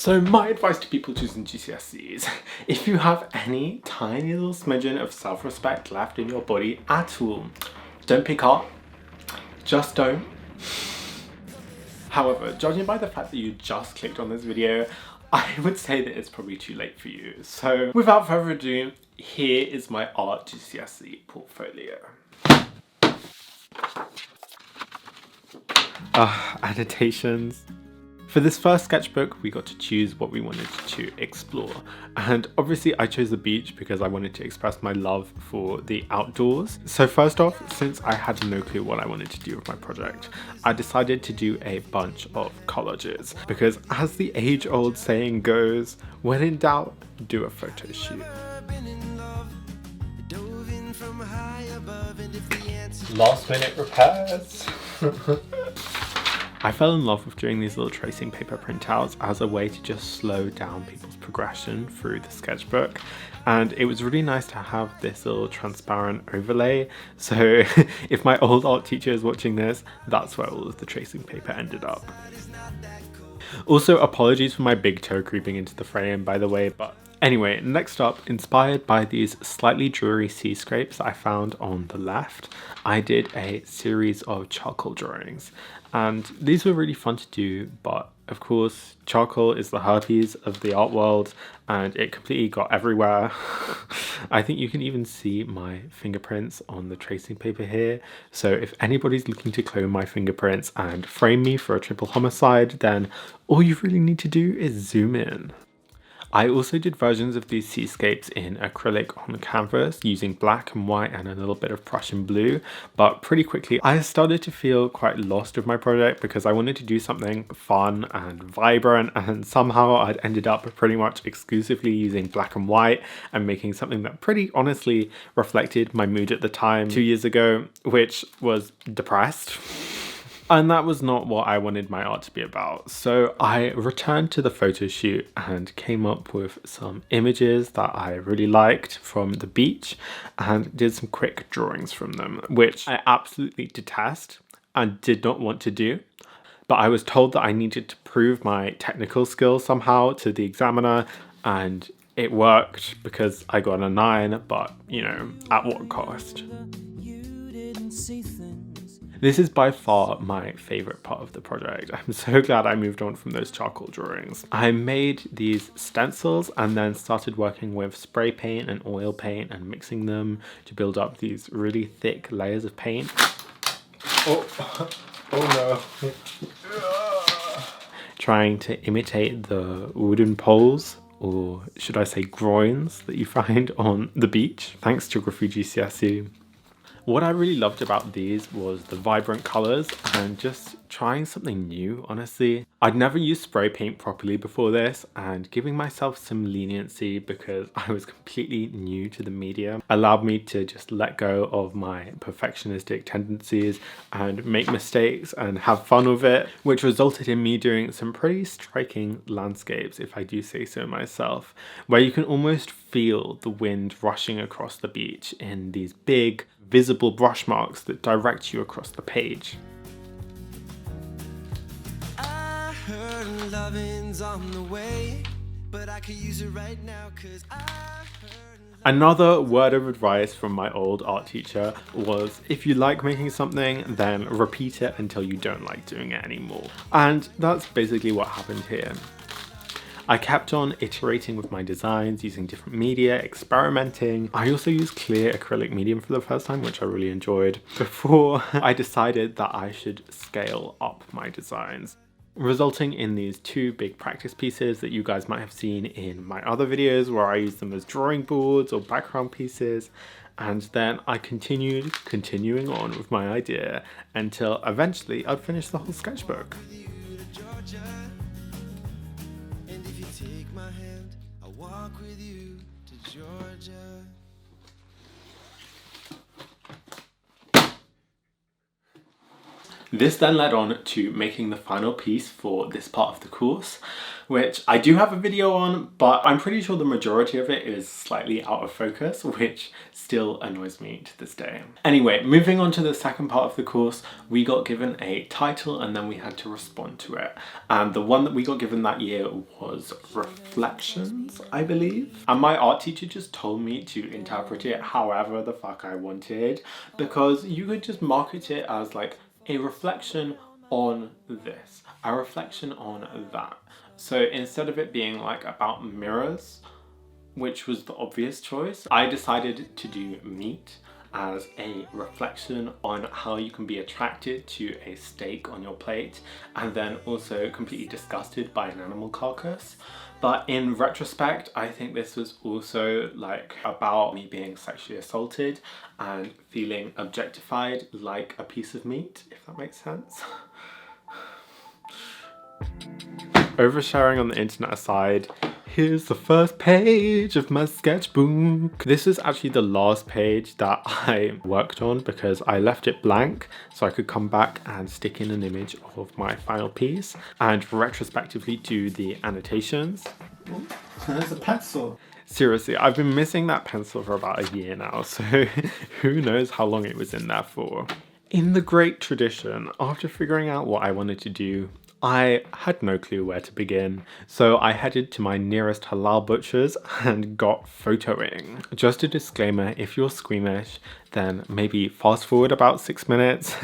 So my advice to people choosing GCSEs, if you have any tiny little smidgen of self-respect left in your body at all, don't pick art. Just don't. However, judging by the fact that you just clicked on this video, I would say that it's probably too late for you. So without further ado, here is my art GCSE portfolio. Annotations. For this first sketchbook, we got to choose what we wanted to explore. And obviously I chose the beach because I wanted to express my love for the outdoors. So first off, since I had no clue what I wanted to do with my project, I decided to do a bunch of collages because, as the age-old saying goes, when in doubt, do a photo shoot. Last minute repairs. I fell in love with doing these little tracing paper printouts as a way to just slow down people's progression through the sketchbook, and it was really nice to have this little transparent overlay, so if my old art teacher is watching this, that's where all of the tracing paper ended up. Also, apologies for my big toe creeping into the frame, by the way, but anyway, next up, inspired by these slightly dreary sea scrapes I found on the left, I did a series of charcoal drawings. And these were really fun to do, but of course, charcoal is the herpes of the art world and it completely got everywhere. I think you can even see my fingerprints on the tracing paper here. So if anybody's looking to clone my fingerprints and frame me for a triple homicide, then all you really need to do is zoom in. I also did versions of these seascapes in acrylic on canvas using black and white and a little bit of Prussian blue, but pretty quickly I started to feel quite lost with my project because I wanted to do something fun and vibrant, and somehow I'd ended up pretty much exclusively using black and white and making something that pretty honestly reflected my mood at the time 2 years ago, which was depressed. And that was not what I wanted my art to be about. So I returned to the photo shoot and came up with some images that I really liked from the beach and did some quick drawings from them, which I absolutely detest and did not want to do. But I was told that I needed to prove my technical skills somehow to the examiner, and it worked because I got a 9, but you know, at what cost? This is by far my favorite part of the project. I'm so glad I moved on from those charcoal drawings. I made these stencils and then started working with spray paint and oil paint and mixing them to build up these really thick layers of paint. Oh no. Trying to imitate the wooden poles, or should I say groins, that you find on the beach, thanks to Graffiti GCSE. What I really loved about these was the vibrant colours and just trying something new, honestly. I'd never used spray paint properly before this, and giving myself some leniency because I was completely new to the medium allowed me to just let go of my perfectionistic tendencies and make mistakes and have fun with it, which resulted in me doing some pretty striking landscapes, if I do say so myself, where you can almost feel the wind rushing across the beach in these big, visible brush marks that direct you across the page. I heard loving's on the way, but I could use it right now 'cause I heard. Another word of advice from my old art teacher was, if you like making something, then repeat it until you don't like doing it anymore. And that's basically what happened here. I kept on iterating with my designs, using different media, experimenting. I also used clear acrylic medium for the first time, which I really enjoyed, before I decided that I should scale up my designs, resulting in these 2 big practice pieces that you guys might have seen in my other videos where I used them as drawing boards or background pieces. And then I continuing on with my idea until eventually I'd finish the whole sketchbook. Take my hand, I'll walk with you to Georgia. This then led on to making the final piece for this part of the course, which I do have a video on, but I'm pretty sure the majority of it is slightly out of focus, which still annoys me to this day. Anyway, moving on to the second part of the course, we got given a title and then we had to respond to it. And the one that we got given that year was Reflections, I believe. And my art teacher just told me to interpret it however the fuck I wanted, because you could just market it as like a reflection on this, a reflection on that. So instead of it being like about mirrors, which was the obvious choice, I decided to do meat as a reflection on how you can be attracted to a steak on your plate and then also completely disgusted by an animal carcass. But in retrospect, I think this was also like about me being sexually assaulted and feeling objectified like a piece of meat, if that makes sense. Oversharing on the internet aside, here's the first page of my sketchbook. This is actually the last page that I worked on because I left it blank so I could come back and stick in an image of my final piece and retrospectively do the annotations. Oh, there's a pencil. Seriously, I've been missing that pencil for about a year now, so who knows how long it was in there for. In the great tradition, after figuring out what I wanted to do, I had no clue where to begin, so I headed to my nearest halal butchers and got photoing. Just a disclaimer, if you're squeamish, then maybe fast forward about 6 minutes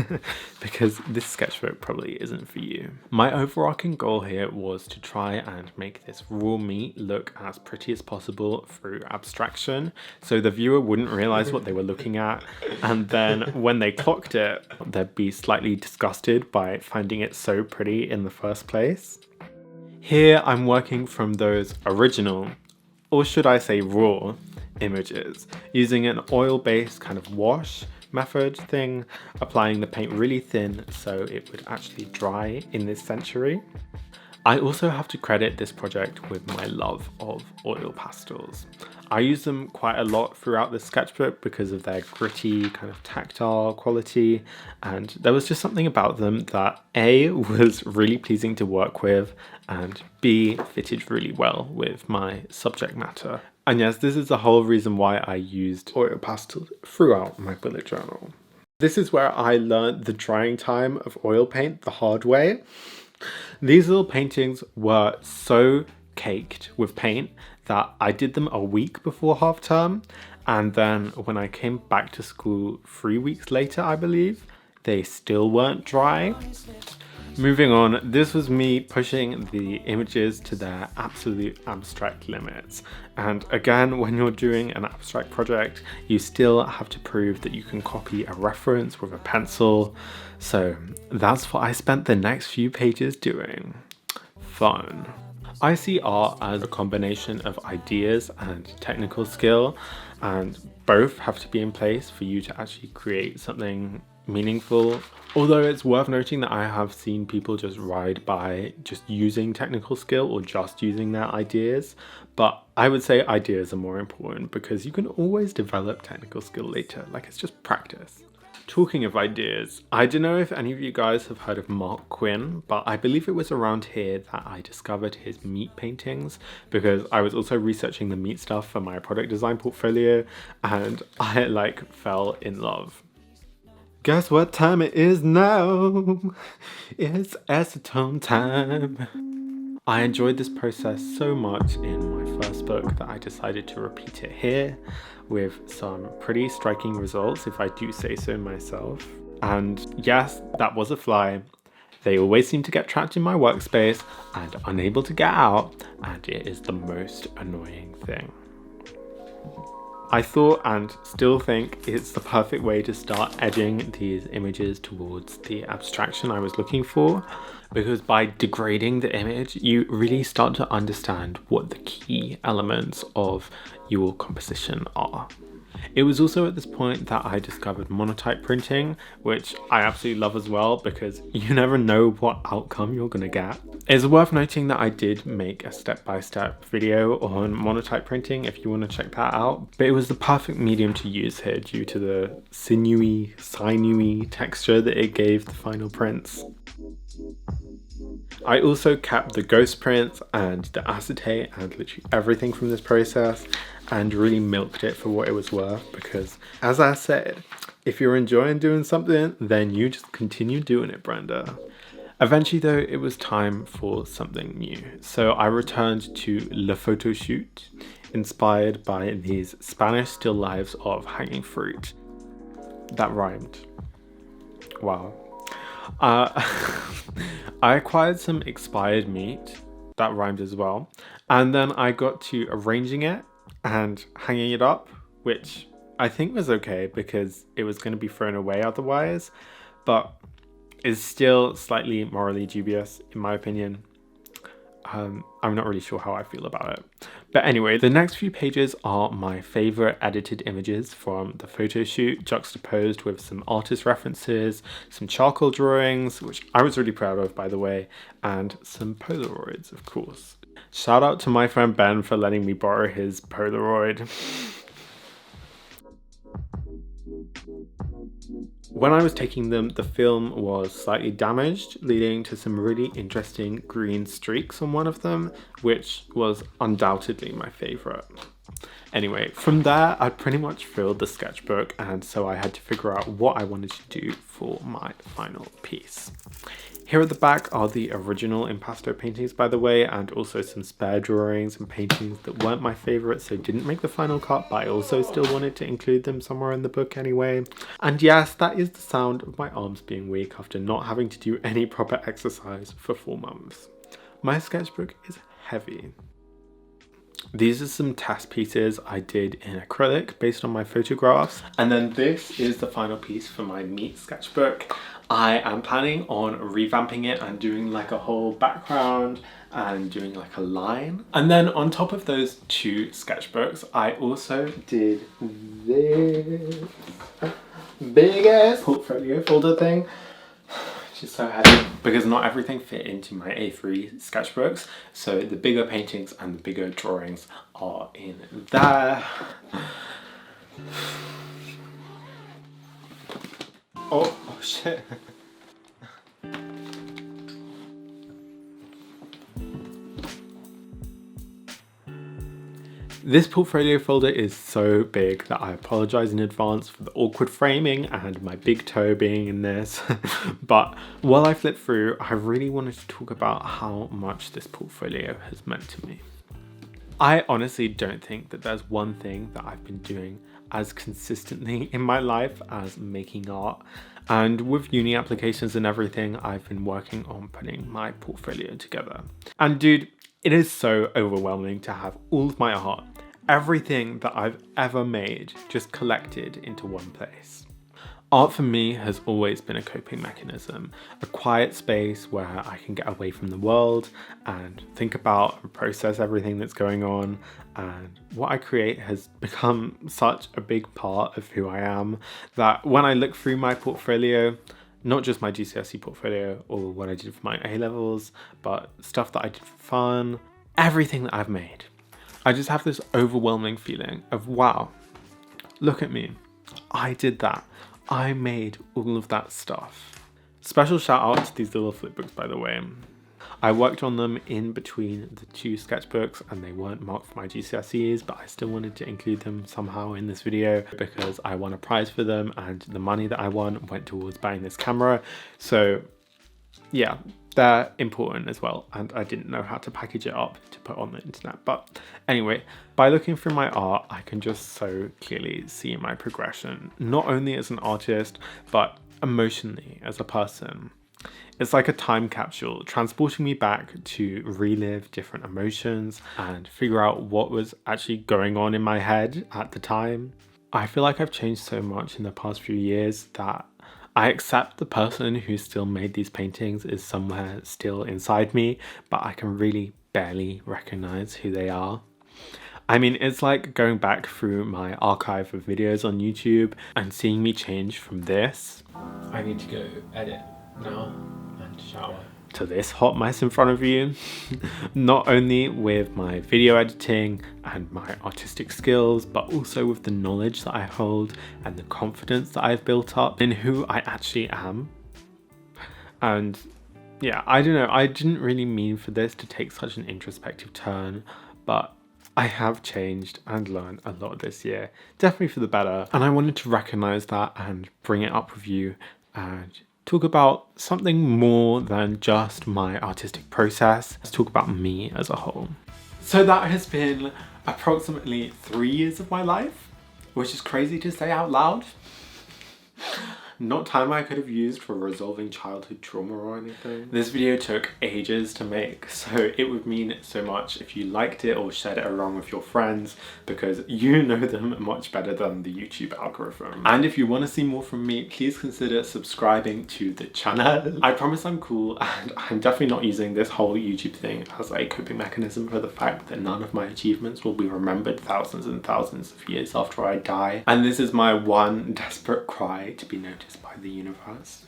because this sketchbook probably isn't for you. My overarching goal here was to try and make this raw meat look as pretty as possible through abstraction so the viewer wouldn't realize what they were looking at, and then when they clocked it, they'd be slightly disgusted by finding it so pretty in the first place. Here I'm working from those original, or should I say raw, images, using an oil-based kind of wash method thing, applying the paint really thin so it would actually dry in this century. I also have to credit this project with my love of oil pastels. I use them quite a lot throughout this sketchbook because of their gritty kind of tactile quality, and there was just something about them that A, was really pleasing to work with, and B, fitted really well with my subject matter. And yes, this is the whole reason why I used oil pastels throughout my bullet journal. This is where I learned the drying time of oil paint the hard way. These little paintings were so caked with paint that I did them a week before half term, and then when I came back to school 3 weeks later, I believe, they still weren't dry. Moving on, this was me pushing the images to their absolute abstract limits. And again, when you're doing an abstract project, you still have to prove that you can copy a reference with a pencil. So that's what I spent the next few pages doing. Fun. I see art as a combination of ideas and technical skill, and both have to be in place for you to actually create something meaningful. Although it's worth noting that I have seen people just ride by just using technical skill or just using their ideas, but I would say ideas are more important because you can always develop technical skill later, like it's just practice. Talking of ideas, I don't know if any of you guys have heard of Mark Quinn, but I believe it was around here that I discovered his meat paintings because I was also researching the meat stuff for my product design portfolio and I fell in love. Guess what time it is now? It's acetone time. I enjoyed this process so much in my first book that I decided to repeat it here with some pretty striking results, if I do say so myself. And yes, that was a fly. They always seem to get trapped in my workspace and unable to get out, and it is the most annoying thing. I thought and still think it's the perfect way to start edging these images towards the abstraction I was looking for, because by degrading the image, you really start to understand what the key elements of your composition are. It was also at this point that I discovered Monotype Printing, which I absolutely love as well because you never know what outcome you're gonna get. It's worth noting that I did make a step-by-step video on Monotype Printing if you want to check that out, but it was the perfect medium to use here due to the sinewy texture that it gave the final prints. I also kept the ghost prints and the acetate and literally everything from this process and really milked it for what it was worth, because as I said, if you're enjoying doing something, then you just continue doing it, Brenda. Eventually though, it was time for something new. So I returned to Le Photo Shoot, inspired by these Spanish still lifes of hanging fruit. That rhymed. Wow. I acquired some expired meat. That rhymed as well. And then I got to arranging it and hanging it up, which I think was okay because it was going to be thrown away otherwise, but is still slightly morally dubious in my opinion. I'm not really sure how I feel about it. But anyway, the next few pages are my favorite edited images from the photo shoot, juxtaposed with some artist references, some charcoal drawings, which I was really proud of, by the way, and some Polaroids, of course. Shout out to my friend Ben for letting me borrow his Polaroid. When I was taking them, the film was slightly damaged, leading to some really interesting green streaks on one of them, which was undoubtedly my favorite. Anyway, from there, I'd pretty much filled the sketchbook, and so I had to figure out what I wanted to do for my final piece. Here at the back are the original impasto paintings, by the way, and also some spare drawings and paintings that weren't my favourite, so didn't make the final cut, but I also still wanted to include them somewhere in the book anyway. And yes, that is the sound of my arms being weak after not having to do any proper exercise for 4 months. My sketchbook is heavy. These are some test pieces I did in acrylic based on my photographs. And then this is the final piece for my meat sketchbook. I am planning on revamping it and doing like a whole background and doing like a line. And then on top of those 2 sketchbooks, I also did this big ass portfolio folder thing. Just so heavy because not everything fit into my A3 sketchbooks, so the bigger paintings and the bigger drawings are in there. Oh shit. This portfolio folder is so big that I apologize in advance for the awkward framing and my big toe being in this. But while I flip through, I really wanted to talk about how much this portfolio has meant to me. I honestly don't think that there's one thing that I've been doing as consistently in my life as making art. And with uni applications and everything, I've been working on putting my portfolio together. And dude, it is so overwhelming to have all of my art, everything that I've ever made, just collected into one place. Art for me has always been a coping mechanism, a quiet space where I can get away from the world and think about and process everything that's going on. And what I create has become such a big part of who I am that when I look through my portfolio, not just my GCSE portfolio or what I did for my A-levels, but stuff that I did for fun, everything that I've made, I just have this overwhelming feeling of, wow, look at me, I did that. I made all of that stuff. Special shout out to these little flipbooks, by the way. I worked on them in between the 2 sketchbooks and they weren't marked for my GCSEs, but I still wanted to include them somehow in this video because I won a prize for them and the money that I won went towards buying this camera. So yeah, they're important as well, and I didn't know how to package it up to put on the internet. But anyway, by looking through my art, I can just so clearly see my progression, not only as an artist, but emotionally as a person. It's like a time capsule, transporting me back to relive different emotions and figure out what was actually going on in my head at the time. I feel like I've changed so much in the past few years that I accept the person who still made these paintings is somewhere still inside me, but I can really barely recognize who they are. I mean, it's like going back through my archive of videos on YouTube and seeing me change from this. I need to go edit now and shower. To this hot mess in front of you. Not only with my video editing and my artistic skills, but also with the knowledge that I hold and the confidence that I've built up in who I actually am. And Yeah, I don't know, I didn't really mean for this to take such an introspective turn, but I have changed and learned a lot this year, definitely for the better, and I wanted to recognize that and bring it up with you and talk about something more than just my artistic process. Let's talk about me as a whole. So that has been approximately 3 years of my life, which is crazy to say out loud. Not time I could have used for resolving childhood trauma or anything. This video took ages to make, so it would mean so much if you liked it or shared it around with your friends, because you know them much better than the YouTube algorithm. And if you want to see more from me, please consider subscribing to the channel. I promise I'm cool, and I'm definitely not using this whole YouTube thing as a coping mechanism for the fact that none of my achievements will be remembered thousands and thousands of years after I die. And this is my one desperate cry to be noticed by the universe.